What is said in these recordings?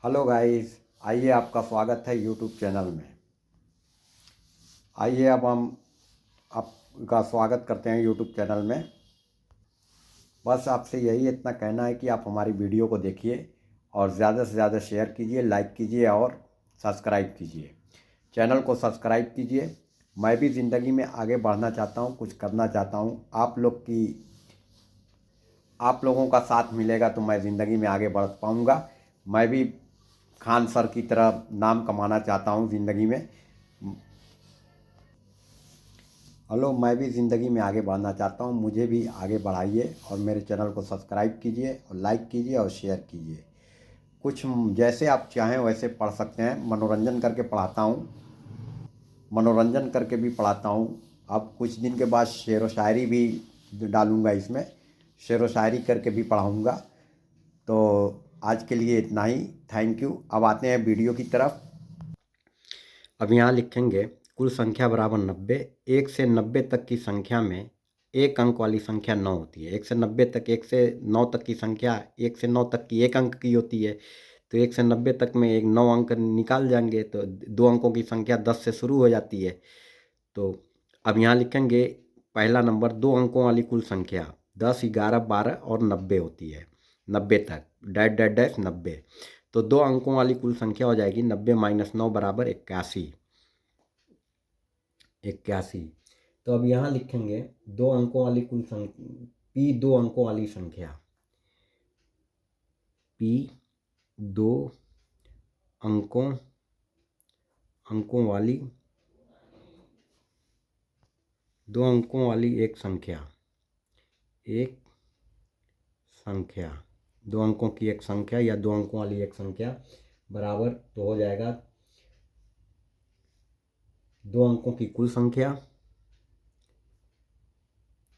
Hello guys, आइए आपका स्वागत है यूट्यूब चैनल में। आइए अब हम आपका स्वागत करते हैं यूट्यूब चैनल में। बस आपसे यही इतना कहना है कि आप हमारी वीडियो को देखिए और ज़्यादा से ज़्यादा शेयर कीजिए, लाइक कीजिए और सब्सक्राइब कीजिए। चैनल को सब्सक्राइब कीजिए। मैं भी ज़िंदगी में आगे बढ़ना चाहता हूँ, कुछ करना चाहता हूँ। आप लोगों का साथ मिलेगा तो मैं ज़िंदगी में आगे बढ़ पाऊँगा। मैं भी खान सर की तरह नाम कमाना चाहता हूँ ज़िंदगी में। हेलो, मैं भी ज़िंदगी में आगे बढ़ना चाहता हूँ, मुझे भी आगे बढ़ाइए और मेरे चैनल को सब्सक्राइब कीजिए और लाइक कीजिए और शेयर कीजिए। कुछ जैसे आप चाहें वैसे पढ़ सकते हैं। मनोरंजन करके पढ़ाता हूँ, मनोरंजन करके भी पढ़ाता हूँ। अब कुछ दिन के बाद शेर व शायरी भी डालूँगा इसमें, शेर व शायरी करके भी पढ़ाऊँगा। तो आज के लिए इतना ही। Thank you. अब आते हैं वीडियो की तरफ। अब यहाँ लिखेंगे कुल संख्या बराबर 90। 1 से 90 तक की संख्या में एक अंक वाली संख्या 9 होती है। 1 से 90 तक, 1 से 9 तक की संख्या 1 से 9 तक की एक अंक की होती है। तो 1 से 90 तक में एक 9 अंक निकाल जाएंगे तो 2 अंकों की संख्या 10 से शुरू हो जाती है। तो अब यहाँ लिखेंगे पहला नंबर 2 अंकों वाली कुल संख्या 10, 11, 12 और 90 होती है। 90 तक डैश डैश डैश 90। तो 2 अंकों वाली कुल संख्या हो जाएगी 90 माइनस 9 बराबर 81। 81। तो अब यहाँ लिखेंगे 2 अंकों वाली कुल संख्या पी 2 अंकों वाली संख्या, पी 2 अंकों अंकों वाली 2 अंकों वाली एक संख्या, एक संख्या 2 अंकों की एक संख्या या 2 अंकों वाली एक संख्या बराबर तो हो जाएगा 2 अंकों की कुल संख्या,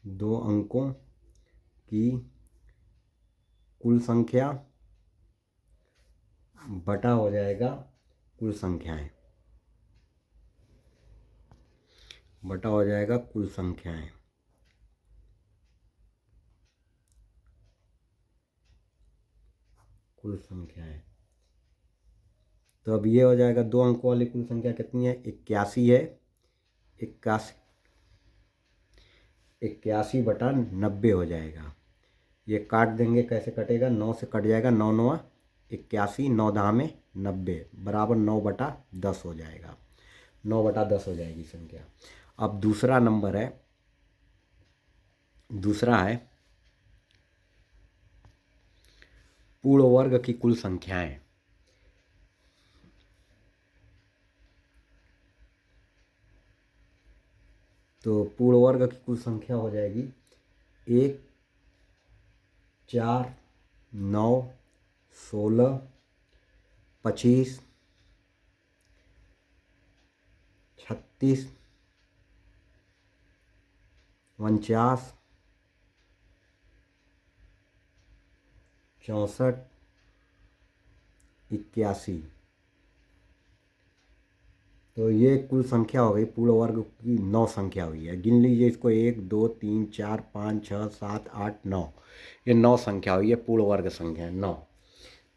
2 अंकों की कुल संख्या बटा हो जाएगा कुल संख्याएं, बटा हो जाएगा कुल संख्याएं। कुल संख्याएं। तो अब ये हो जाएगा 2 अंकों वाली कुल संख्या कितनी है? 81 है। 81 81 बटा 90 हो जाएगा। ये काट देंगे, कैसे कटेगा? 9 से कट जाएगा, 9 9 81, 9 दहा में 90 बराबर 9 बटा 10 हो जाएगा। 9 बटा 10 हो जाएगी संख्या। अब दूसरा नंबर है, दूसरा है पूर्ण वर्ग की कुल संख्याएं। तो पूर्ण वर्ग की कुल संख्या हो जाएगी 1, 4, 9, 16, 25, 36, 49, 64, 81। तो ये कुल संख्या हो गई, पूर्ण वर्ग की 9 संख्या हुई है। गिन लीजिए इसको, 1 2 3 4 5 6 7 8 9। ये 9 संख्या हुई है, पूर्ण वर्ग संख्या 9।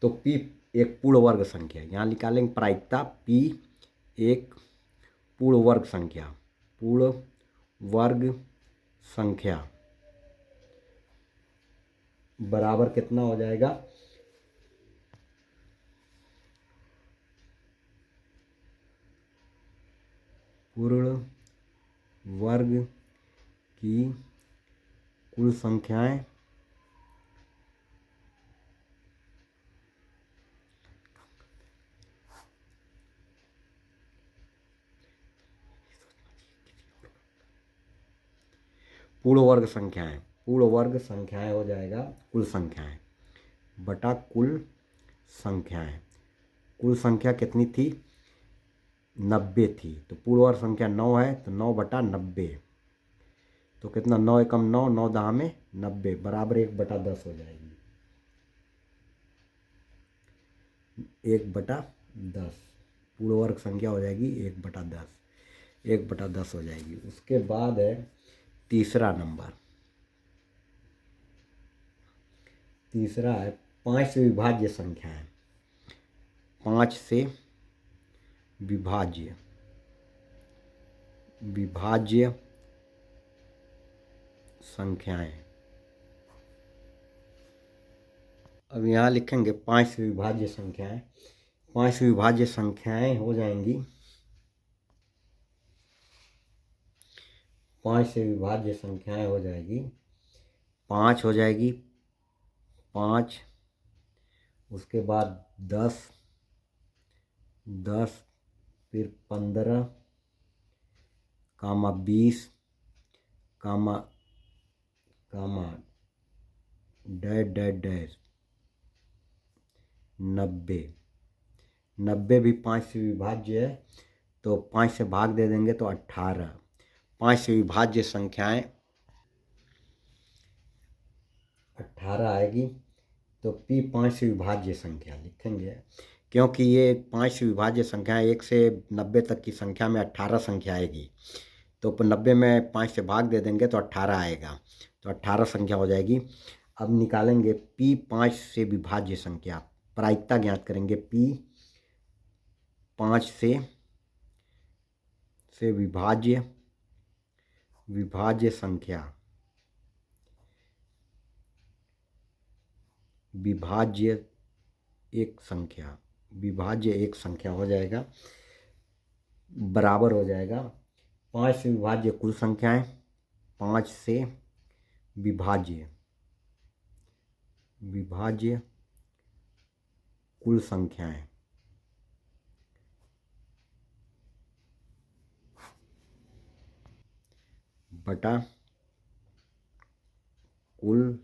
तो पी एक पूर्ण वर्ग संख्या, यहाँ निकालेंगे प्रायिकता। पी एक पूर्ण वर्ग संख्या, पूर्ण वर्ग संख्या बराबर कितना हो जाएगा? पूर्ण वर्ग की कुल संख्याएं पूर्ण वर्ग संख्याएं, पूर्ण वर्ग संख्याएं हो जाएगा कुल संख्याएं बटा कुल संख्याएं। कुल संख्या कितनी थी? 90 थी। तो पूर्ण वर्ग संख्या 9 है, तो 9 बटा 90। तो कितना? 9 एकम 9, 9 दहा में 90 बराबर 1 बटा 10 हो जाएगी। 1 बटा 10 पूर्ण वर्ग संख्या हो जाएगी 1 बटा 10। 1 बटा 10 हो जाएगी। उसके बाद है तीसरा नंबर। तीसरा है 5 से विभाज्य संख्याएं। 5 से विभाज्य संख्याएं। अब यहाँ लिखेंगे 5 से विभाज्य संख्याएं। 5 विभाज्य संख्याएं हो जाएंगी, 5 से विभाज्य संख्याएं हो जाएगी। 5 हो जाएगी, 5, उसके बाद 10, फिर 15, कामा 20, कामा डैश डैश डैश 90। 90 भी 5 से विभाज्य है, तो 5 से भाग दे देंगे तो 18। 5 से विभाज्य संख्याएं 18 आएगी। तो P 5 से विभाज्य संख्या लिखेंगे, क्योंकि ये 5 से विभाज्य संख्या 1 से 90 तक की संख्या में 18 संख्या आएगी। तो 90 में 5 से भाग दे देंगे तो 18 आएगा, तो 18 संख्या हो जाएगी। अब निकालेंगे P 5 से विभाज्य संख्या, प्रायिकता ज्ञात करेंगे। P 5 से विभाज्य संख्या, विभाज्य एक संख्या हो जाएगा, बराबर हो जाएगा 5 से विभाज्य कुल संख्याएं, 5 से विभाज्य कुल संख्याएं, बटा कुल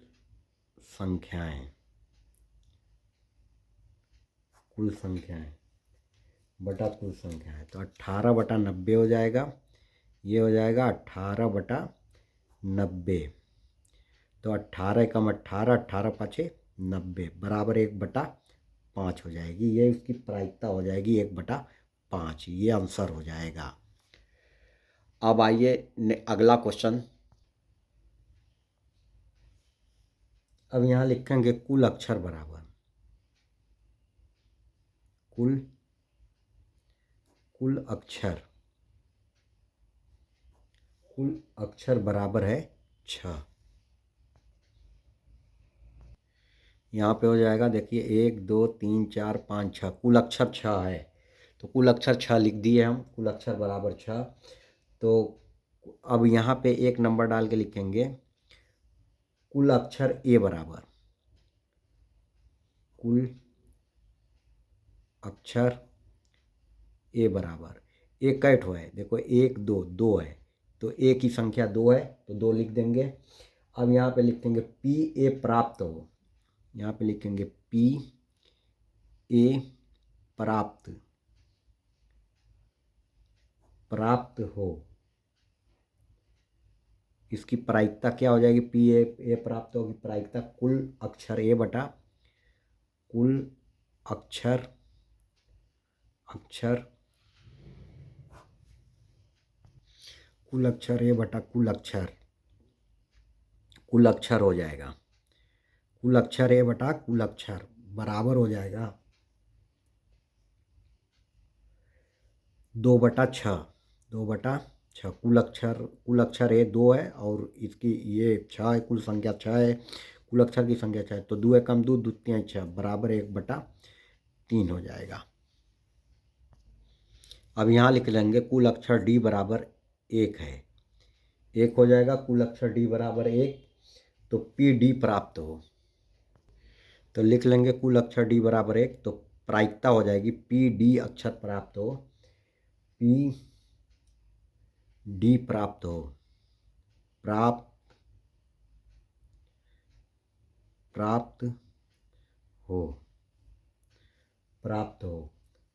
संख्याएं, बटा कुल संख्याएं। तो 18/90 हो जाएगा, ये हो जाएगा 18/90। तो 18 एकम 18, 18 पाँचे 90, बराबर 1/5 हो जाएगी। ये इसकी प्रायिकता हो जाएगी 1/5, ये आंसर हो जाएगा। अब आइए अगला क्वेश्चन। अब यहाँ लिखेंगे कुल अक्षर बराबर कुल अक्षर बराबर है 6। यहाँ पे हो जाएगा, देखिए 1 2 3 4 5 6, कुल अक्षर 6 है। तो कुल अक्षर 6 लिख दिए हम, कुल अक्षर बराबर 6। तो अब यहाँ पे 1 नंबर डाल के लिखेंगे कुल अक्षर ए बराबर, कुल अक्षर ए बराबर, एक कैट हो है, देखो 1 2 2 है, तो ए की संख्या 2 है तो 2 लिख देंगे। अब यहाँ पे लिखेंगे पी ए प्राप्त हो, यहाँ पे लिखेंगे पी ए प्राप्त हो, इसकी प्रायिकता क्या हो जाएगी? पी ए प्राप्त होगी, प्रायिकता कुल अक्षर ए बटा कुल अक्षर ए बटा कुल अक्षर हो जाएगा। कुल अक्षर ए बटा कुल अक्षर बराबर हो जाएगा 2/6। कुल अक्षर ए 2 है और इसकी ये 6 है, कुल संख्या 6 है, कुल अक्षर की संख्या 6 है, तो 2 एकम 2 2 3 6 बराबर 1/3 हो जाएगा। अब यहाँ लिख लेंगे कुल अक्षर डी बराबर 1 है, 1 हो जाएगा। कुल अक्षर डी बराबर 1, तो पी डी प्राप्त हो, तो लिख लेंगे कुल अक्षर डी बराबर 1, तो प्रायिकता हो जाएगी पी डी अक्षर प्राप्त हो, पी डी प्राप्त हो,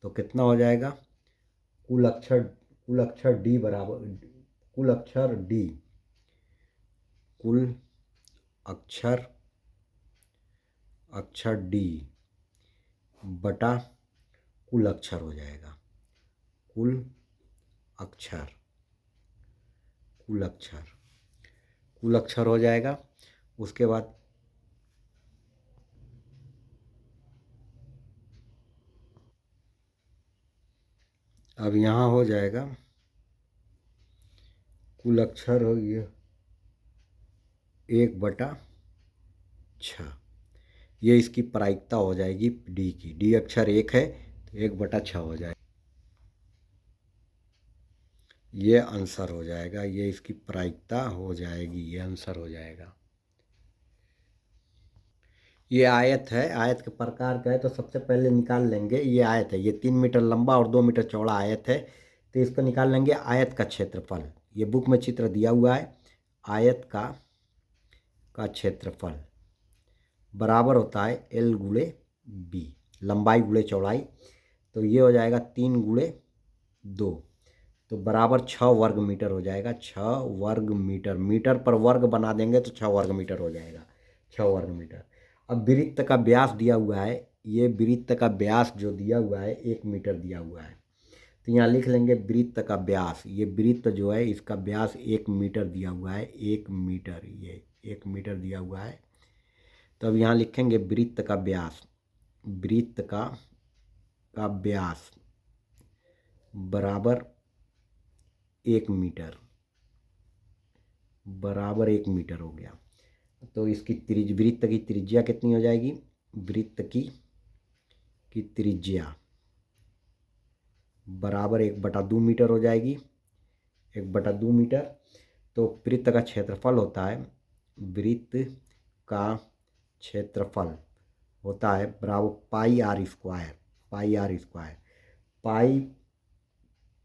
तो कितना हो जाएगा? कुल अक्षर डी बराबर कुल अक्षर डी बटा कुल अक्षर हो जाएगा, कुल अक्षर हो जाएगा। उसके बाद अब यहाँ हो जाएगा, कुल अक्षर हो गया 1/6। ये इसकी प्रायिकता हो जाएगी डी की। डी अक्षर 1 है तो 1/6 हो जाएगा। ये आंसर हो जाएगा, ये इसकी प्रायिकता हो जाएगी, ये आंसर हो जाएगा। ये आयत है, आयत के प्रकार का है तो सबसे पहले निकाल लेंगे। ये आयत है, ये 3 मीटर लंबा और 2 मीटर चौड़ा आयत है, तो इसको निकाल लेंगे आयत का क्षेत्रफल। ये बुक में चित्र दिया हुआ है। आयत का क्षेत्रफल बराबर होता है L गुणे B, लंबाई गुणे चौड़ाई। तो ये हो जाएगा 3 गुणे 2, तो बराबर 6 वर्ग मीटर हो जाएगा। 6 वर्ग मीटर, मीटर पर वर्ग बना देंगे तो 6 वर्ग मीटर हो जाएगा, 6 वर्ग मीटर। अब वृत्त का व्यास दिया हुआ है, ये वृत्त का व्यास जो दिया हुआ है 1 मीटर दिया हुआ है, तो यहाँ लिख लेंगे वृत्त का व्यास। ये वृत्त जो है इसका व्यास 1 मीटर दिया हुआ है, 1 मीटर, ये 1 मीटर दिया हुआ है। तो अब यहाँ लिखेंगे वृत्त का व्यास, वृत्त का व्यास बराबर 1 मीटर, बराबर 1 मीटर हो गया। तो इसकी वृत्त की त्रिज्या कितनी हो जाएगी? वृत्त की त्रिज्या बराबर 1/2 मीटर हो जाएगी, 1/2 मीटर। तो वृत्त का क्षेत्रफल होता है, वृत्त का क्षेत्रफल होता है बराबर pi r square, pi r square.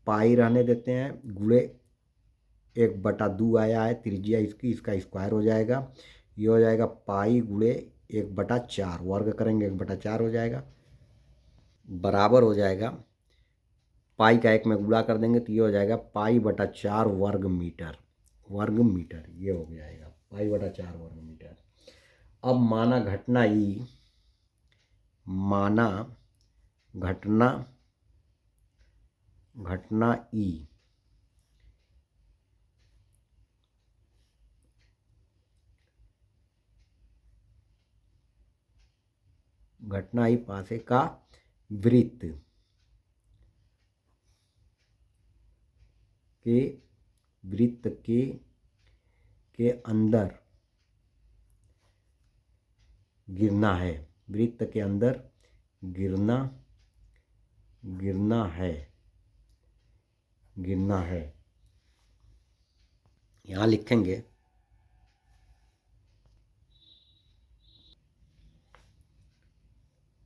Pi रहने देते हैं, गुणे 1/2 आया है त्रिज्या इसकी, इसका स्क्वायर हो जाएगा। ये हो जाएगा पाई गुणे 1/4, वर्ग करेंगे 1/4 हो जाएगा, बराबर हो जाएगा पाई का 1 में गुणा कर देंगे तो ये हो जाएगा पाई/4 वर्ग मीटर, वर्ग मीटर ये हो जाएगा पाई/4 वर्ग मीटर। अब माना घटना ई, माना घटना ई घटना ई पासे का वृत्त के अंदर गिरना है, वृत्त के अंदर गिरना है। यहाँ लिखेंगे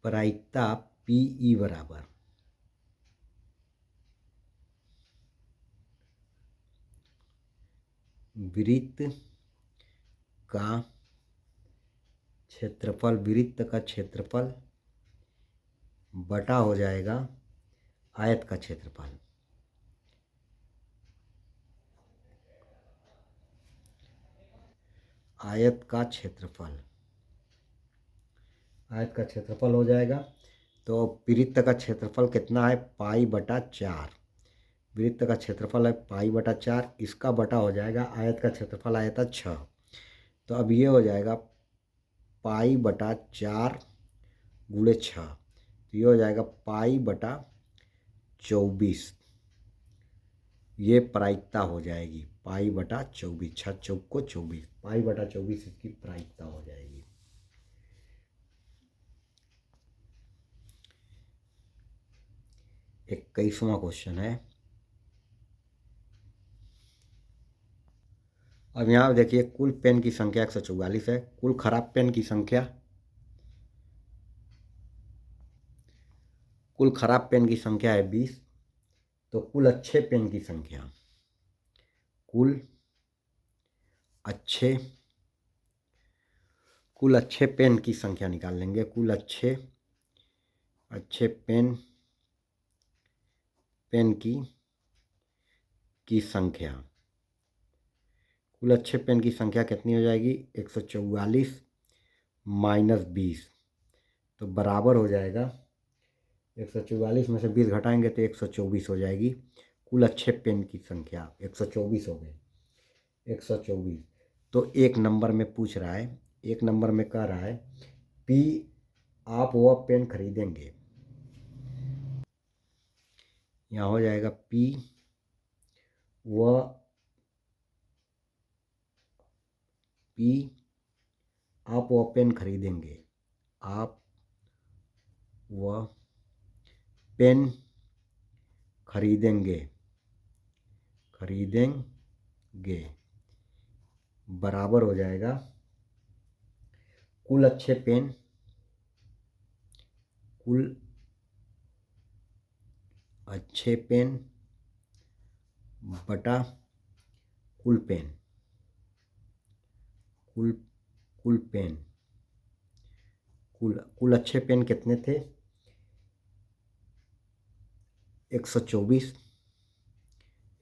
प्रायिकता PE बराबर वृत्त का क्षेत्रफल, वृत्त का क्षेत्रफल बटा हो जाएगा आयत का क्षेत्रफल। आयत का क्षेत्रफल हो जाएगा। तो वृत्त का क्षेत्रफल कितना है? पाई/4। वृत्त का क्षेत्रफल है पाई/4, इसका बटा हो जाएगा आयत का क्षेत्रफल आया था 6। तो अब ये हो जाएगा पाई/4 गुणे 6, तो ये हो जाएगा पाई/24। ये प्रायिकता हो जाएगी पाई/24, 6 चौको 24, पाई/24 इसकी प्रायिकता हो जाएगी। 21वां क्वेश्चन है। अब यहाँ देखिए कुल पेन की संख्या 144 है, कुल खराब पेन की संख्या, कुल खराब पेन की संख्या है 20। तो कुल अच्छे पेन की संख्या, कुल अच्छे पेन की संख्या निकाल लेंगे। कुल अच्छे पेन की संख्या, कुल अच्छे पेन की संख्या कितनी हो जाएगी? 144 माइनस 20, तो बराबर हो जाएगा 144 में से 20 घटाएंगे तो 124 हो जाएगी। कुल अच्छे पेन की संख्या 124 हो गए, 124। तो एक नंबर में पूछ रहा है, एक नंबर में कह रहा है P आप वह पेन खरीदेंगे, यहाँ हो जाएगा पी, वह पी आप वह पेन खरीदेंगे, आप वह पेन खरीदेंगे, खरीदेंगे बराबर हो जाएगा कुल अच्छे पेन, कुल अच्छे पेन बटा कुल पेन, कुल पेन, कुल अच्छे पेन कितने थे 124,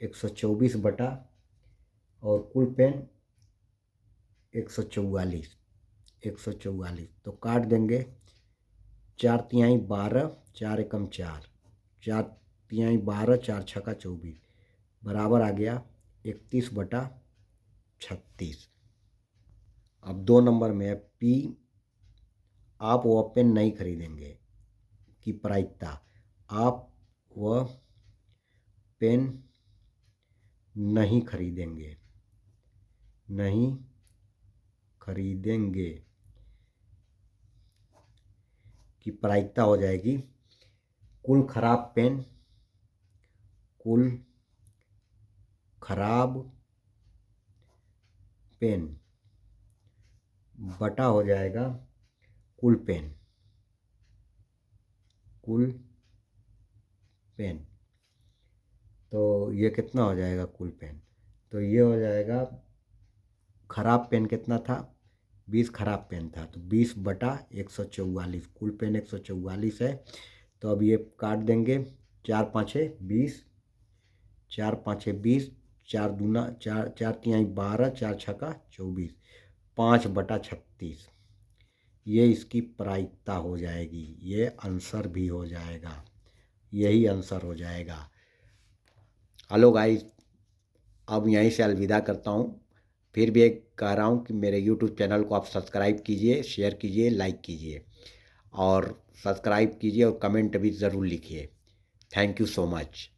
124 बटा और कुल पेन 144, 144 तो काट देंगे 4 तिहाई 12, 4 एकम 4, 4 तिहाई 12, 4 छक्का 24 बराबर आ गया 31 बटा 36। अब 2 नंबर में है पी आप वह पेन नहीं खरीदेंगे की प्रायिकता, आप वह पेन नहीं खरीदेंगे, नहीं खरीदेंगे की प्रायिकता हो जाएगी कुल खराब पेन, कुल खराब पेन बटा हो जाएगा कुल पेन, कुल पेन तो ये कितना हो जाएगा कुल पेन, तो ये हो जाएगा खराब पेन कितना था 20 खराब पेन था तो 20 बटा 144, कुल पेन 144 है। तो अब ये काट देंगे 4 पाँचे 20, 4 पाँचे 20, 4 दूना 4, 4 तिहाई 12, 4 छक्का 24, 5 बटा 36 ये इसकी प्रायिकता हो जाएगी, ये आंसर भी हो जाएगा, यही आंसर हो जाएगा। हेलो गाइस, अब यहीं से अलविदा करता हूँ। फिर भी एक कह रहा हूँ कि मेरे यूट्यूब चैनल को आप सब्सक्राइब कीजिए, शेयर कीजिए, लाइक कीजिए और सब्सक्राइब कीजिए और कमेंट भी ज़रूर लिखिए। Thank you so much.